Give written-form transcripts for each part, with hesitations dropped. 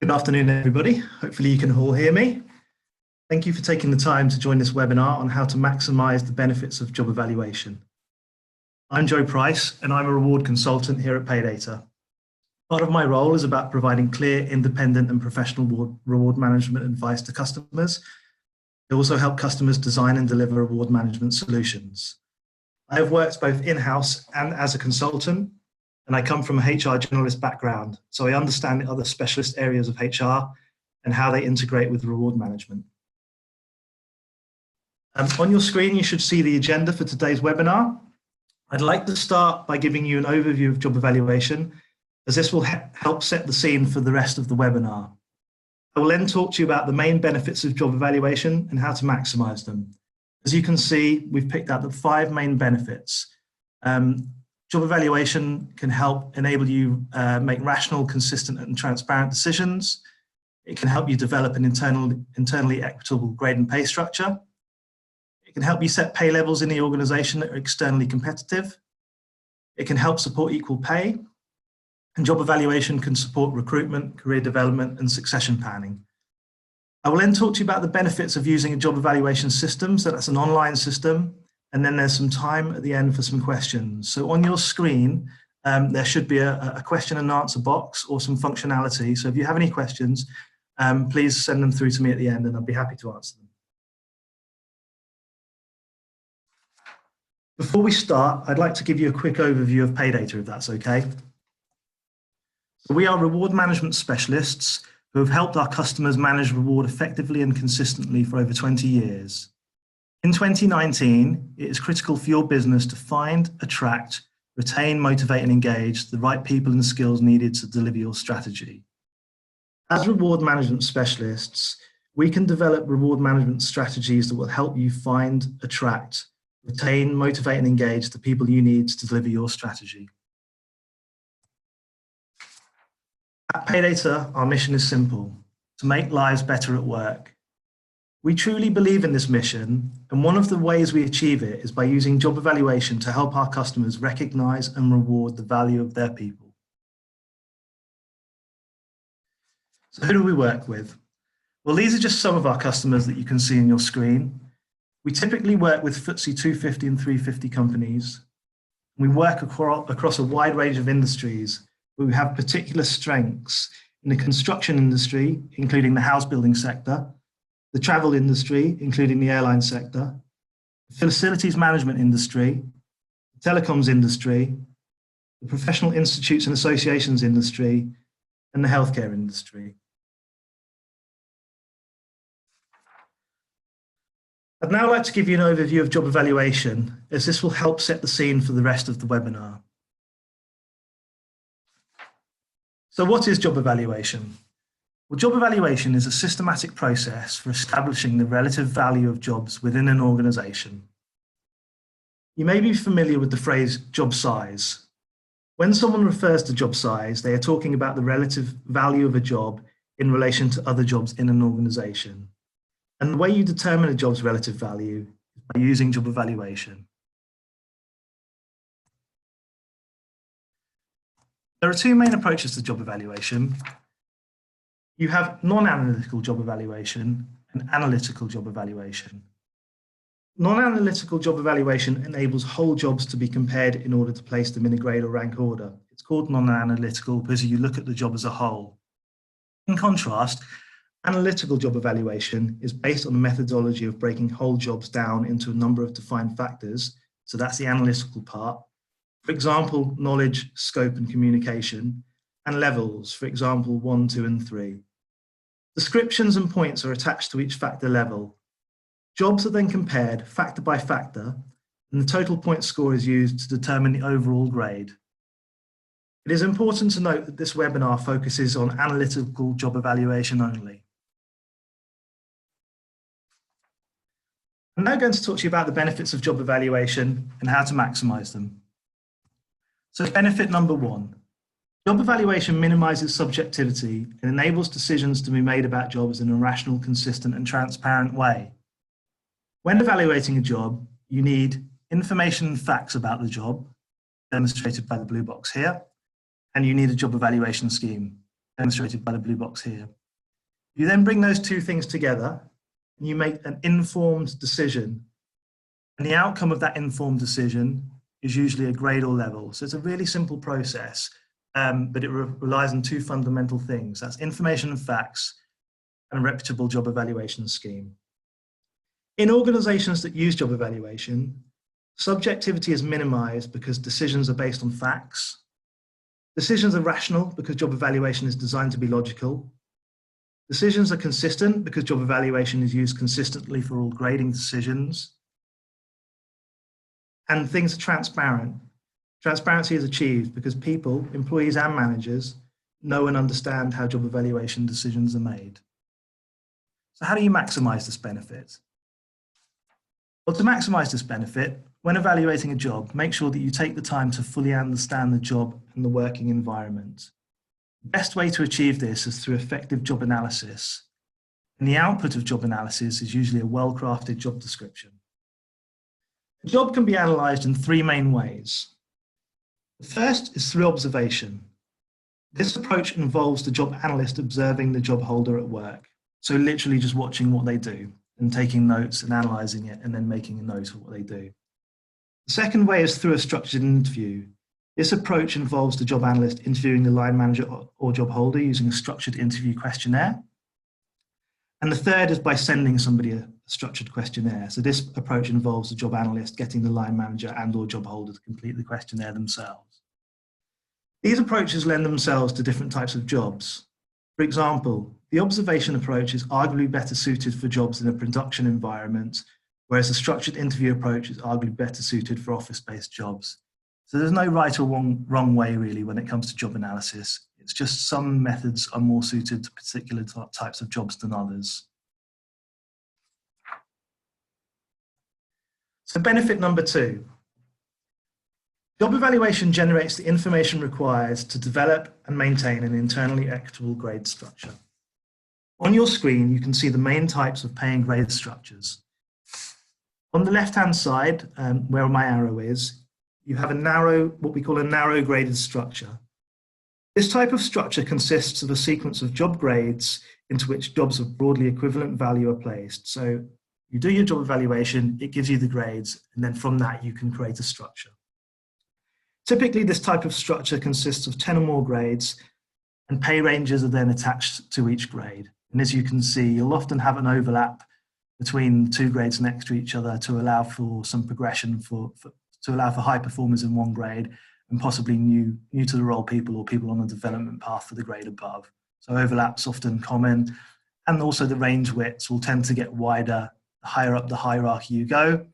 Good afternoon, everybody. Hopefully you can all hear me. Thank you for taking the time to join this webinar on how to maximise the benefits of job evaluation. I'm Joe Price, and I'm a reward consultant here at Paydata. Part of my role is about providing clear, independent and professional reward management advice to customers. I also help customers design and deliver reward management solutions. I have worked both in-house and as a consultant, and I come from a HR generalist background, so I understand the other specialist areas of HR and how they integrate with reward management. On your screen, you should see the agenda for today's webinar. I'd like to start by giving you an overview of job evaluation, as this will help set the scene for the rest of the webinar. I will then talk to you about the main benefits of job evaluation and how to maximise them. As you can see, we've picked out the 5 main benefits. Job evaluation can help enable you make rational, consistent and transparent decisions. It can help you develop an internally equitable grade and pay structure. It can help you set pay levels in the organisation that are externally competitive. It can help support equal pay. And job evaluation can support recruitment, career development and succession planning. I will then talk to you about the benefits of using a job evaluation system. So that's an online system. And then there's some time at the end for some questions. So on your screen, there should be a question and answer box or some functionality. So if you have any questions, please send them through to me at the end and I'll be happy to answer them. Before we start, I'd like to give you a quick overview of Paydata, if that's okay. So we are reward management specialists who have helped our customers manage reward effectively and consistently for over 20 years. In 2019, it is critical for your business to find, attract, retain, motivate and engage the right people and skills needed to deliver your strategy. As reward management specialists, we can develop reward management strategies that will help you find, attract, retain, motivate and engage the people you need to deliver your strategy. At Paydata, our mission is simple: to make lives better at work. We truly believe in this mission, and one of the ways we achieve it is by using job evaluation to help our customers recognise and reward the value of their people. So who do we work with? Well, these are just some of our customers that you can see on your screen. We typically work with FTSE 250 and 350 companies. We work across a wide range of industries where we have particular strengths in the construction industry, including the house building sector, the travel industry, including the airline sector, the facilities management industry, the telecoms industry, the professional institutes and associations industry, and the healthcare industry. I'd now like to give you an overview of job evaluation, as this will help set the scene for the rest of the webinar. So what is job evaluation? Well, job evaluation is a systematic process for establishing the relative value of jobs within an organisation. You may be familiar with the phrase job size. When someone refers to job size, they are talking about the relative value of a job in relation to other jobs in an organisation. And the way you determine a job's relative value is by using job evaluation. There are 2 main approaches to job evaluation. You have non-analytical job evaluation and analytical job evaluation. Non-analytical job evaluation enables whole jobs to be compared in order to place them in a grade or rank order. It's called non-analytical because you look at the job as a whole. In contrast, analytical job evaluation is based on the methodology of breaking whole jobs down into a number of defined factors. So that's the analytical part. For example, knowledge, scope and communication, and levels, for example, 1, 2 and 3. Descriptions and points are attached to each factor level. Jobs are then compared factor by factor, and the total point score is used to determine the overall grade. It is important to note that this webinar focuses on analytical job evaluation only. I'm now going to talk to you about the benefits of job evaluation and how to maximise them. So benefit number 1. Job evaluation minimises subjectivity and enables decisions to be made about jobs in a rational, consistent and transparent way. When evaluating a job, you need information and facts about the job, demonstrated by the blue box here, and you need a job evaluation scheme. demonstrated by the blue box here. You then bring those two things together and you make an informed decision. And the outcome of that informed decision is usually a grade or level. So it's a really simple process, but it relies on two fundamental things. That's information and facts and a reputable job evaluation scheme. In organizations that use job evaluation, subjectivity is minimized because decisions are based on facts. Decisions are rational because job evaluation is designed to be logical. Decisions are consistent because job evaluation is used consistently for all grading decisions. And things are transparent. Transparency is achieved because people, employees and managers, know and understand how job evaluation decisions are made. So how do you maximize this benefit? Well, to maximize this benefit, when evaluating a job, make sure that you take the time to fully understand the job and the working environment. The best way to achieve this is through effective job analysis. And the output of job analysis is usually a well-crafted job description. A job can be analysed in three main ways. The first is through observation. This approach involves the job analyst observing the job holder at work. So literally just watching what they do and taking notes and analysing it and then making a note of what they do. The second way is through a structured interview. This approach involves the job analyst interviewing the line manager or job holder using a structured interview questionnaire. And the third is by sending somebody a structured questionnaire. So this approach involves the job analyst getting the line manager and or job holder to complete the questionnaire themselves. These approaches lend themselves to different types of jobs. For example, the observation approach is arguably better suited for jobs in a production environment, whereas the structured interview approach is arguably better suited for office-based jobs. So there's no right or wrong way really when it comes to job analysis. It's just some methods are more suited to particular types of jobs than others. So benefit number 2. Job evaluation generates the information required to develop and maintain an internally equitable grade structure. On your screen, you can see the main types of pay and grade structures. On the left-hand side, where my arrow is, you have what we call a narrow graded structure. This type of structure consists of a sequence of job grades into which jobs of broadly equivalent value are placed. So you do your job evaluation, it gives you the grades, and then from that you can create a structure. Typically, this type of structure consists of 10 or more grades, and pay ranges are then attached to each grade. And as you can see, you'll often have an overlap between two grades next to each other to allow for some progression to allow for high performers in one grade and possibly new to the role people or people on the development path for the grade above. So overlap's often common, and also the range widths will tend to get wider the higher up the hierarchy you go,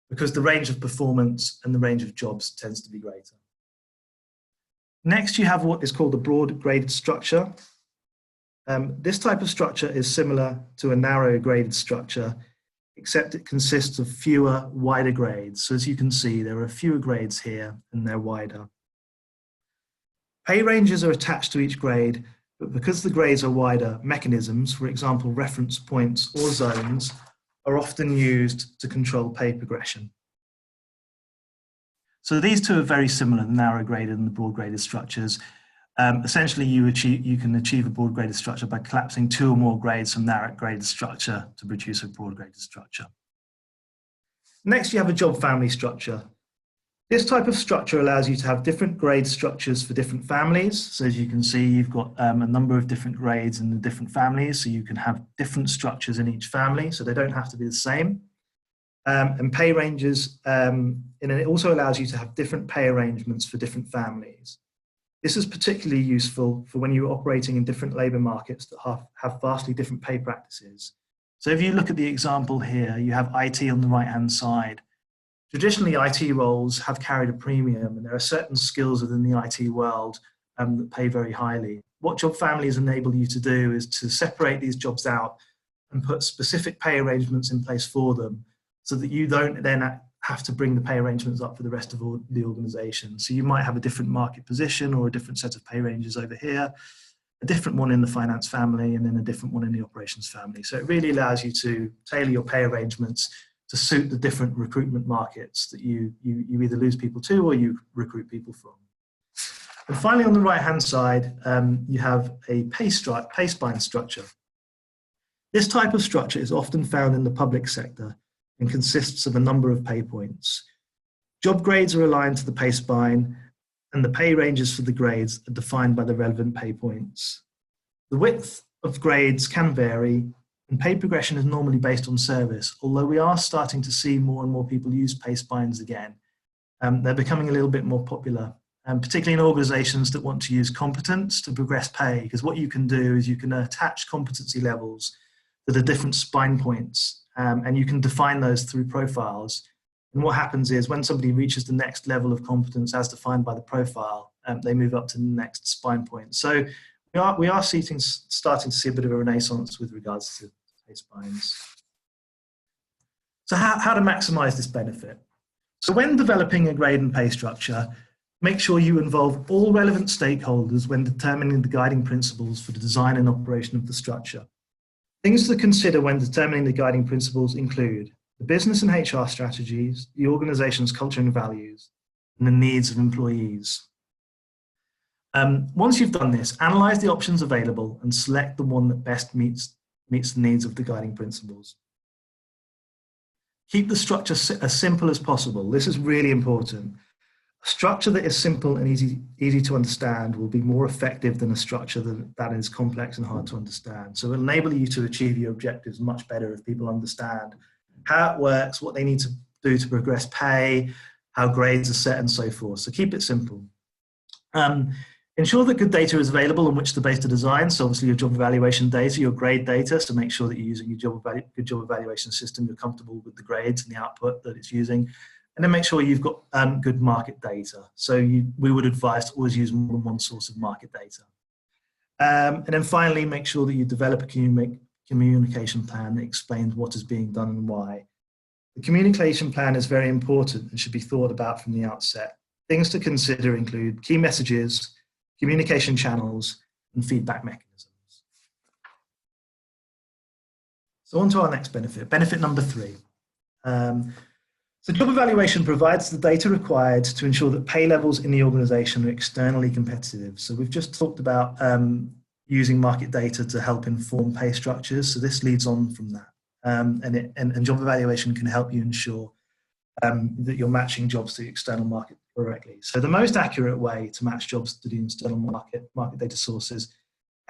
because the range of performance and the range of jobs tends to be greater. Next, you have what is called a broad graded structure. This type of structure is similar to a narrow graded structure, except it consists of fewer, wider grades. So as you can see, there are fewer grades here and they're wider. Pay ranges are attached to each grade, but because the grades are wider, mechanisms, for example, reference points or zones, are often used to control pay progression. So these two are very similar, the narrow graded and the broad graded structures. Essentially, you can achieve a broad graded structure by collapsing 2 or more grades from narrow graded structure to produce a broad graded structure. Next, you have a job family structure. This type of structure allows you to have different grade structures for different families. So as you can see, you've got a number of different grades in the different families. So you can have different structures in each family, so they don't have to be the same. And pay ranges, and it also allows you to have different pay arrangements for different families. This is particularly useful for when you're operating in different labour markets that have vastly different pay practices. So if you look at the example here, you have IT on the right-hand side. Traditionally, IT roles have carried a premium, and there are certain skills within the IT world that pay very highly. What job families enable you to do is to separate these jobs out and put specific pay arrangements in place for them, so that you don't then have to bring the pay arrangements up for the rest of the organisation. So you might have a different market position or a different set of pay ranges over here, a different one in the finance family, and then a different one in the operations family. So it really allows you to tailor your pay arrangements to suit the different recruitment markets that you either lose people to or you recruit people from. And finally, on the right-hand side, you have a pay spine structure. This type of structure is often found in the public sector and consists of a number of pay points. Job grades are aligned to the pay spine, and the pay ranges for the grades are defined by the relevant pay points. The width of grades can vary, and pay progression is normally based on service, although we are starting to see more and more people use pay spines again. They're becoming a little bit more popular, particularly in organizations that want to use competence to progress pay, because what you can do is you can attach competency levels to the different spine points, and you can define those through profiles. And what happens is when somebody reaches the next level of competence as defined by the profile, they move up to the next spine point. So we are starting to see a bit of a renaissance with regards to pay spines. So how to maximize this benefit? So when developing a grade and pay structure, make sure you involve all relevant stakeholders when determining the guiding principles for the design and operation of the structure. Things to consider when determining the guiding principles include the business and HR strategies, the organization's culture and values, and the needs of employees. Once you've done this, analyze the options available and select the one that best meets the needs of the guiding principles. Keep the structure as simple as possible. This is really important. A structure that is simple and easy to understand will be more effective than a structure that is complex and hard to understand. So it will enable you to achieve your objectives much better if people understand how it works, what they need to do to progress pay, how grades are set, and so forth. So keep it simple. Ensure that good data is available on which to base the design. So obviously your job evaluation data, your grade data, so make sure that you're using your good job evaluation system, you're comfortable with the grades and the output that it's using. And then make sure you've got good market data. So we would advise to always use more than one source of market data. And then finally, make sure that you develop a communication plan that explains what is being done and why. The communication plan is very important and should be thought about from the outset. Things to consider include key messages, communication channels, and feedback mechanisms. So on to our next benefit, benefit number 3. So job evaluation provides the data required to ensure that pay levels in the organization are externally competitive. So we've just talked about using market data to help inform pay structures. So this leads on from that. And job evaluation can help you ensure that you're matching jobs to the external market correctly. So the most accurate way to match jobs to the external market data sources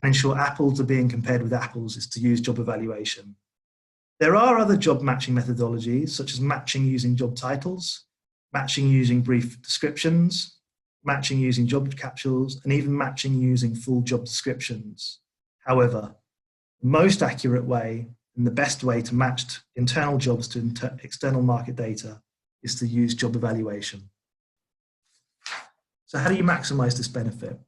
and ensure apples are being compared with apples is to use job evaluation. There are other job matching methodologies, such as matching using job titles, matching using brief descriptions, matching using job capsules, and even matching using full job descriptions. However, the most accurate way and the best way to match internal jobs to external market data is to use job evaluation. So how do you maximize this benefit?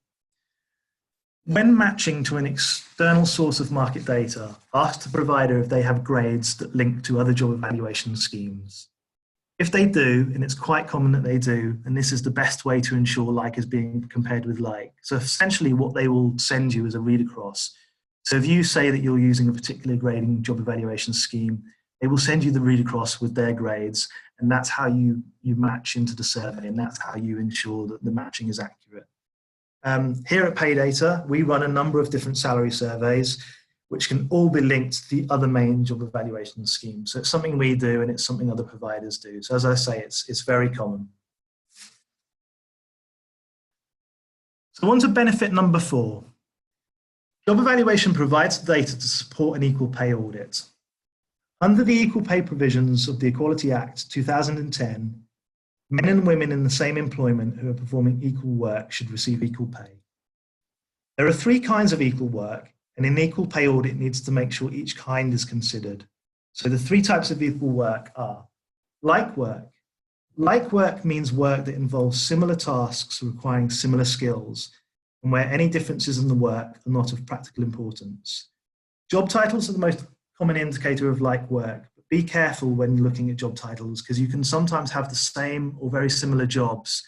When matching to an external source of market data, ask the provider if they have grades that link to other job evaluation schemes. If they do, and it's quite common that they do, and this is the best way to ensure like is being compared with like. So essentially what they will send you is a read across. So if you say that you're using a particular grading job evaluation scheme, they will send you the read across with their grades, and that's how you match into the survey, and that's how you ensure that the matching is accurate. Here at Paydata, we run a number of different salary surveys, which can all be linked to the other main job evaluation schemes. So it's something we do, and it's something other providers do. So as I say, it's very common. So on to benefit number 4. Job evaluation provides data to support an equal pay audit. Under the equal pay provisions of the Equality Act 2010, men and women in the same employment who are performing equal work should receive equal pay. There are 3 kinds of equal work, and an equal pay audit needs to make sure each kind is considered. So the 3 types of equal work are like work. Like work means work that involves similar tasks requiring similar skills, and where any differences in the work are not of practical importance. Job titles are the most common indicator of like work, but be careful when looking at job titles because you can sometimes have the same or very similar jobs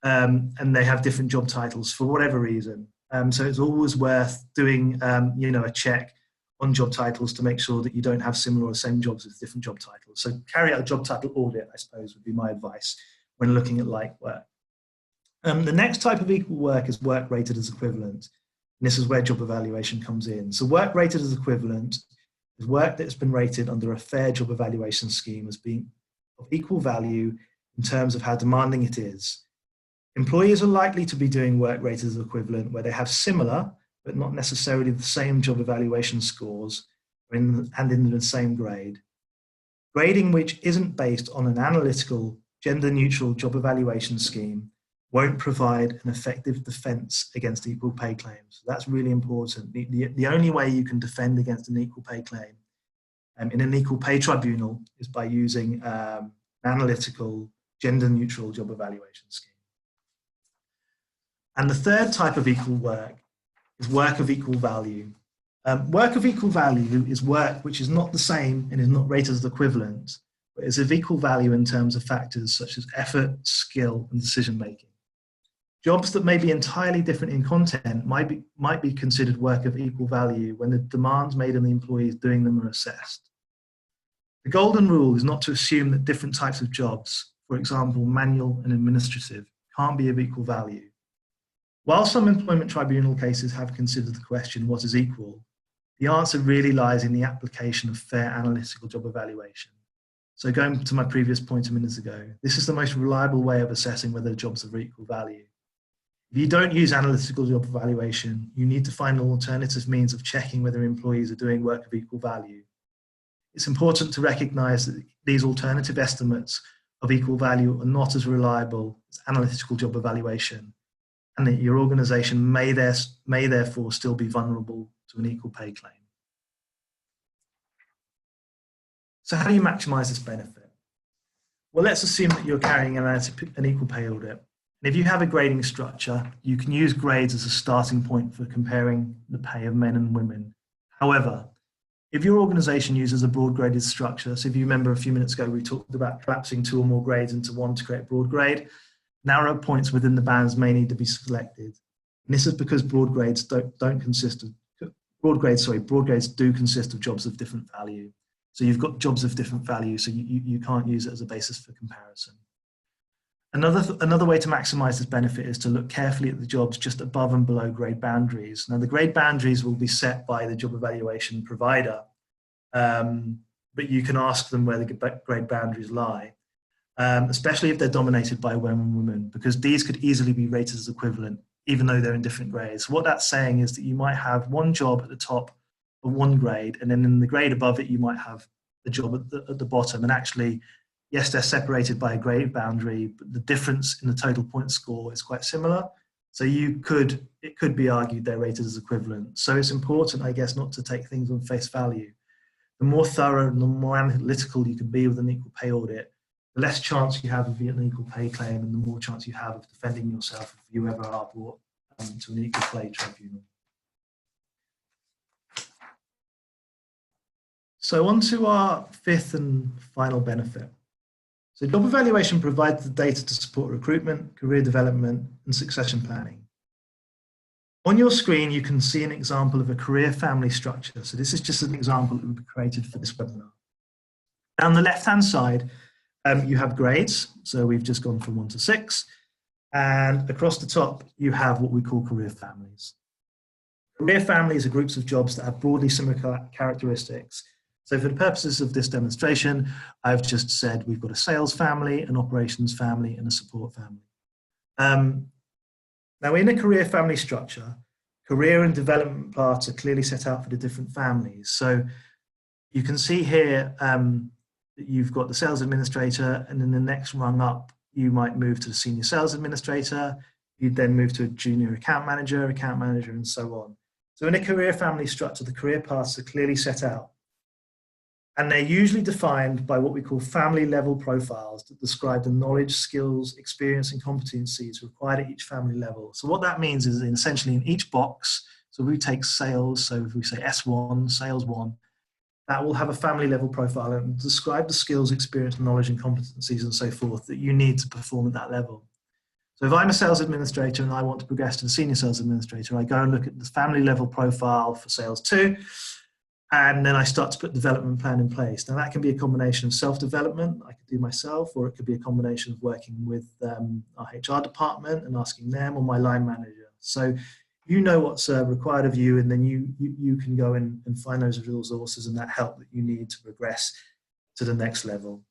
and they have different job titles for whatever reason. So it's always worth doing a check on job titles to make sure that you don't have similar or same jobs with different job titles. So carry out a job title audit, I suppose, would be my advice when looking at like work. The next type of equal work is work rated as equivalent. And this is where job evaluation comes in. So work rated as equivalent is work that's been rated under a fair job evaluation scheme as being of equal value in terms of how demanding it is. Employers are likely to be doing work rated as equivalent where they have similar, but not necessarily the same job evaluation scores and in the same grade. Grading which isn't based on an analytical, gender-neutral job evaluation scheme won't provide an effective defence against equal pay claims. So that's really important. The only way you can defend against an equal pay claim in an equal pay tribunal is by using an analytical, gender-neutral job evaluation scheme. And the third type of equal work is work of equal value. Work of equal value is work which is not the same and is not rated as equivalent, but is of equal value in terms of factors such as effort, skill, and decision-making. Jobs that may be entirely different in content might be considered work of equal value when the demands made on the employees doing them are assessed. The golden rule is not to assume that different types of jobs, for example, manual and administrative, can't be of equal value. While some employment tribunal cases have considered the question, what is equal, the answer really lies in the application of fair analytical job evaluation. So going to my previous point a minute ago, this is the most reliable way of assessing whether jobs are of equal value. If you don't use analytical job evaluation, you need to find an alternative means of checking whether employees are doing work of equal value. It's important to recognise that these alternative estimates of equal value are not as reliable as analytical job evaluation, and that your organisation may therefore still be vulnerable to an equal pay claim. So how do you maximise this benefit? Well, let's assume that you're carrying an equal pay audit. And if you have a grading structure, you can use grades as a starting point for comparing the pay of men and women. However, if your organisation uses a broad graded structure, so if you remember a few minutes ago, we talked about collapsing 2 or more grades into one to create a broad grade, narrow points within the bands may need to be selected. And this is because broad grades do consist of jobs of different value. So you've got jobs of different value, so you can't use it as a basis for comparison. Another way to maximise this benefit is to look carefully at the jobs just above and below grade boundaries. Now, the grade boundaries will be set by the job evaluation provider, but you can ask them where the grade boundaries lie, especially if they're dominated by women, because these could easily be rated as equivalent, even though they're in different grades. So what that's saying is that you might have one job at the top of one grade, and then in the grade above it, you might have the job at the bottom, and actually, yes, they're separated by a grade boundary, but the difference in the total point score is quite similar. So it could be argued they're rated as equivalent. So it's important, I guess, not to take things on face value. The more thorough and the more analytical you can be with an equal pay audit, the less chance you have of an equal pay claim and the more chance you have of defending yourself if you ever are brought to an equal pay tribunal. So on to our fifth and final benefit. So job evaluation provides the data to support recruitment, career development, and succession planning. On your screen, you can see an example of a career family structure. So this is just an example that we created for this webinar. Down the left-hand side, you have grades. So we've just gone from 1 to 6. And across the top, you have what we call career families. Career families are groups of jobs that have broadly similar characteristics. So for the purposes of this demonstration, I've just said we've got a sales family, an operations family, and a support family. Now in a career family structure, career and development paths are clearly set out for the different families. So you can see here that you've got the sales administrator, and then the next rung up, you might move to the senior sales administrator, you'd then move to a junior account manager, and so on. So in a career family structure, the career paths are clearly set out. And they're usually defined by what we call family level profiles that describe the knowledge, skills, experience, and competencies required at each family level. So what that means is essentially in each box, so we take sales, so if we say S1, sales 1, that will have a family level profile and describe the skills, experience, knowledge, and competencies and so forth that you need to perform at that level. So if I'm a sales administrator and I want to progress to the senior sales administrator, I go and look at the family level profile for sales 2, And then I start to put a development plan in place. Now that can be a combination of self-development I could do myself, or it could be a combination of working with our HR department and asking them, or my line manager. So you know what's required of you, and then you can go in and find those resources and that help that you need to progress to the next level.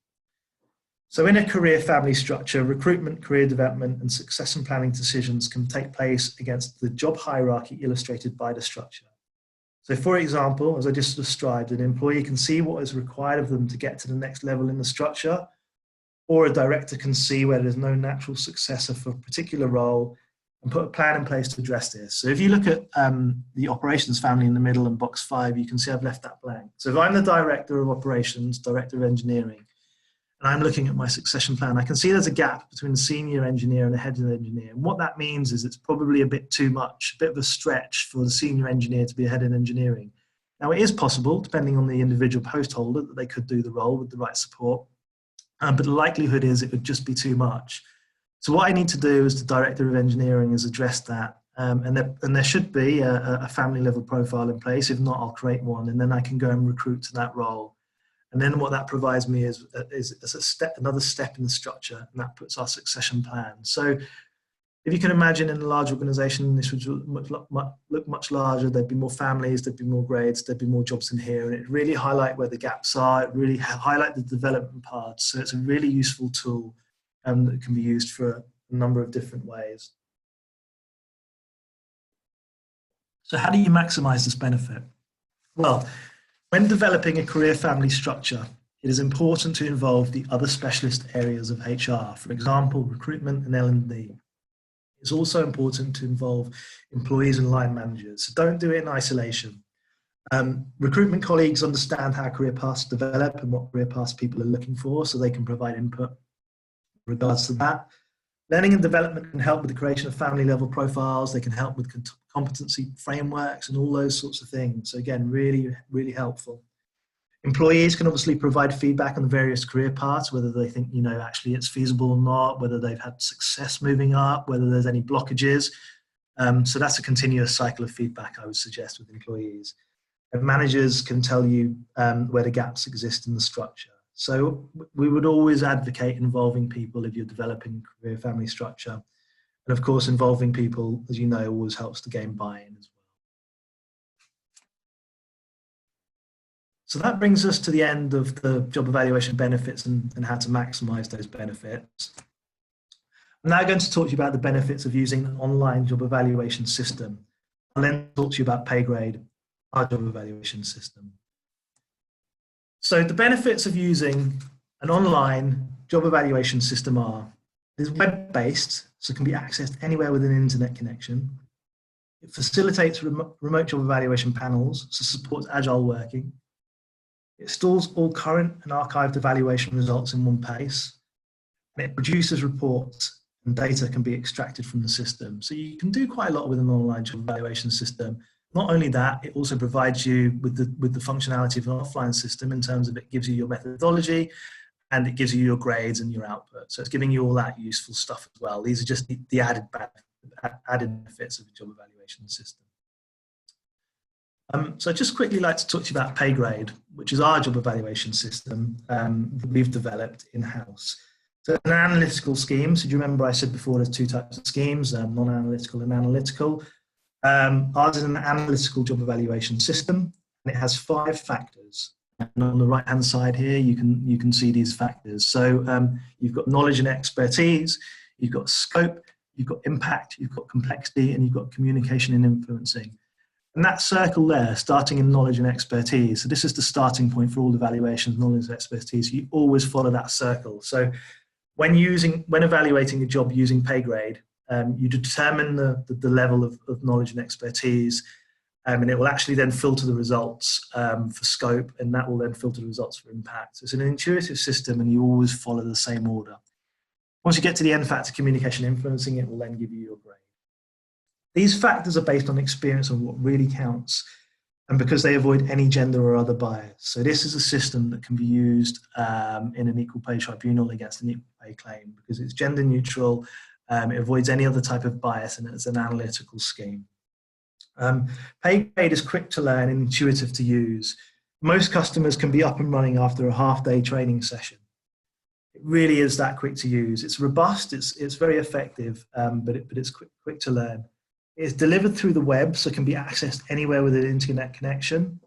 So in a career family structure, recruitment, career development, and succession planning decisions can take place against the job hierarchy illustrated by the structure. So for example, as I just described, an employee can see what is required of them to get to the next level in the structure, or a director can see where there's no natural successor for a particular role and put a plan in place to address this. So if you look at the operations family in the middle in box 5, you can see I've left that blank. So if I'm the director of operations, director of engineering, and I'm looking at my succession plan, I can see there's a gap between the senior engineer and the head engineer. And what that means is it's probably a bit too much, a bit of a stretch for the senior engineer to be a head in engineering. Now it is possible, depending on the individual post holder, that they could do the role with the right support. But the likelihood is it would just be too much. So what I need to do as the director of engineering is address that. And there should be a family level profile in place. If not, I'll create one, and then I can go and recruit to that role. And then what that provides me is another step in the structure, and that puts our succession plan. So if you can imagine in a large organization, this would look much larger. There'd be more families, there'd be more grades, there'd be more jobs in here, and it really highlight where the gaps are. It really highlight the development parts. So it's a really useful tool that can be used for a number of different ways. So how do you maximize this benefit? Well, when developing a career family structure, it is important to involve the other specialist areas of HR, for example, recruitment and L&D. It's also important to involve employees and line managers. So don't do it in isolation. Recruitment colleagues understand how career paths develop and what career paths people are looking for, so they can provide input in regards to that. Learning and development can help with the creation of family level profiles. They can help with competency frameworks and all those sorts of things. So again, really, really helpful. Employees can obviously provide feedback on the various career paths, whether they think, actually it's feasible or not, whether they've had success moving up, whether there's any blockages. So that's a continuous cycle of feedback I would suggest with employees. And managers can tell you where the gaps exist in the structure. So we would always advocate involving people if you're developing a career family structure. And of course, involving people, as you know, always helps to gain buy-in as well. So that brings us to the end of the job evaluation benefits and how to maximize those benefits. I'm now going to talk to you about the benefits of using an online job evaluation system. I'll then talk to you about PayGrade, our job evaluation system. So the benefits of using an online job evaluation system are: it is web-based, so it can be accessed anywhere with an internet connection. It facilitates remote job evaluation panels, so supports agile working. It stores all current and archived evaluation results in one place. And it produces reports, and data can be extracted from the system. So you can do quite a lot with an online job evaluation system. Not only that, it also provides you with the functionality of an offline system in terms of it gives you your methodology and it gives you your grades and your output. So it's giving you all that useful stuff as well. These are just the added benefits of the job evaluation system. So I'd just quickly like to talk to you about PayGrade, which is our job evaluation system that we've developed in-house. So an analytical scheme. So do you remember I said before there's two types of schemes, non-analytical and analytical. Ours is an analytical job evaluation system, and it has 5 factors. And on the right-hand side here, you can see these factors. So you've got knowledge and expertise, you've got scope, you've got impact, you've got complexity, and you've got communication and influencing. And that circle there, starting in knowledge and expertise. So this is the starting point for all evaluations, knowledge and expertise. You always follow that circle. So when evaluating a job using PayGrade, you determine the level of knowledge and expertise, and it will actually then filter the results for scope, and that will then filter the results for impact. So it's an intuitive system, and you always follow the same order. Once you get to the end factor, communication influencing, it will then give you your grade. These factors are based on experience and what really counts, and because they avoid any gender or other bias. So this is a system that can be used in an equal pay tribunal against an equal pay claim because it's gender neutral. It avoids any other type of bias, and it's an analytical scheme. PayGrade is quick to learn and intuitive to use. Most customers can be up and running after a half-day training session. It really is that quick to use. It's robust, it's very effective, but it's quick to learn. It's delivered through the web, so it can be accessed anywhere with an internet connection.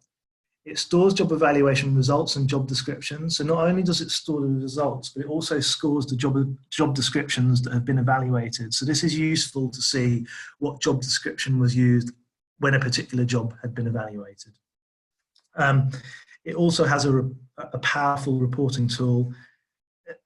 It stores job evaluation results and job descriptions. So not only does it store the results, but it also scores the job descriptions that have been evaluated. So this is useful to see what job description was used when a particular job had been evaluated. It also has a powerful reporting tool,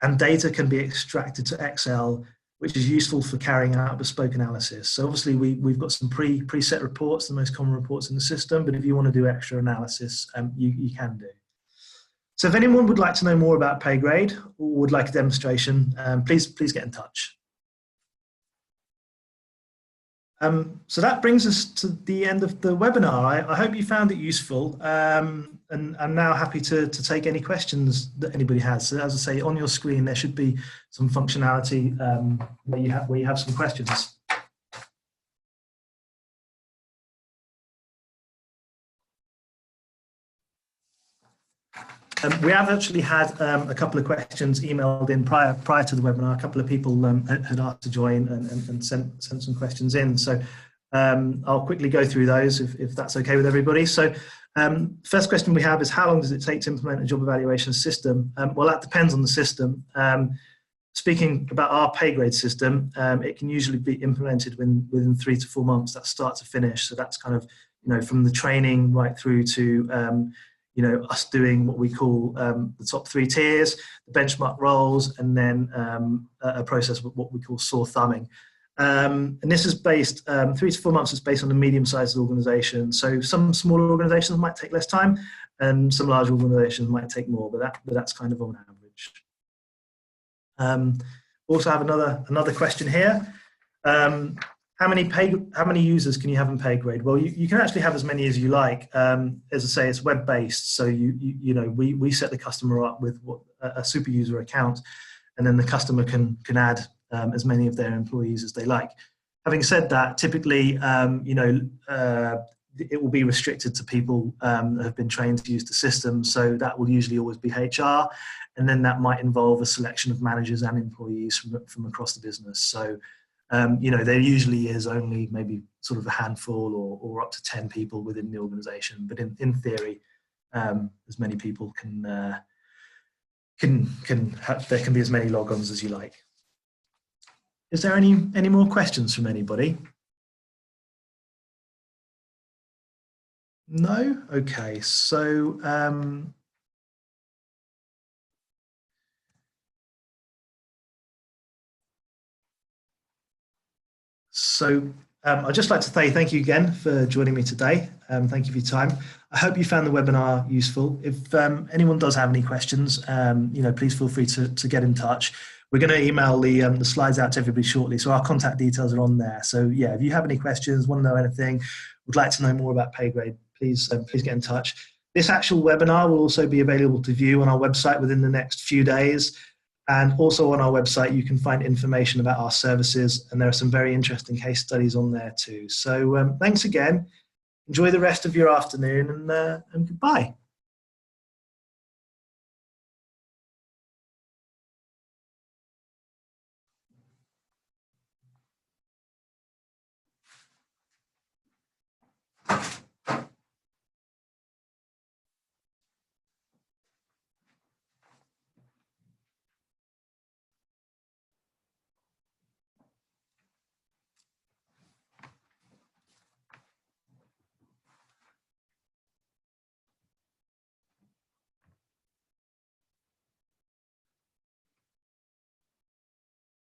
and data can be extracted to Excel, which is useful for carrying out bespoke analysis. So obviously we've got some preset reports, the most common reports in the system, but if you want to do extra analysis, you can do. So if anyone would like to know more about PayGrade or would like a demonstration, please get in touch. So that brings us to the end of the webinar. I hope you found it useful, and I'm now happy to take any questions that anybody has. So as I say, on your screen there should be some functionality where you have some questions. We have actually had a couple of questions emailed in prior to the webinar. A couple of people had asked to join and sent some questions in. So I'll quickly go through those if that's okay with everybody. So first question we have is, how long does it take to implement a job evaluation system? Well, that depends on the system. Speaking about our PayGrade system, it can usually be implemented within 3 to 4 months. That's start to finish. So that's kind of, from the training right through to us doing what we call the top 3 tiers, the benchmark roles, and then a process of what we call sore thumbing. And this is based, 3 to 4 months is based on a medium-sized organisation. So some smaller organisations might take less time, and some large organisations might take more, but that's kind of on average. Also have another question here. How many users can you have in PayGrade? Well, you can actually have as many as you like. As I say, it's web-based, so we set the customer up with a super user account, and then the customer can add as many of their employees as they like. Having said that, typically, it will be restricted to people that have been trained to use the system. So that will usually always be HR, and then that might involve a selection of managers and employees from across the business. So there usually is only maybe sort of a handful or up to 10 people within the organization, but in theory, as many people there can be as many logons as you like. Is there any more questions from anybody? No? Okay, so I'd just like to say thank you again for joining me today. Thank you for your time. I hope you found the webinar useful. If anyone does have any questions, please feel free to get in touch. We're going to email the slides out to everybody shortly, so our contact details are on there. So yeah, if you have any questions, want to know anything, would like to know more about PayGrade, please get in touch. This actual webinar will also be available to view on our website within the next few days. And also on our website, you can find information about our services, and there are some very interesting case studies on there too. So thanks again. Enjoy the rest of your afternoon, and goodbye.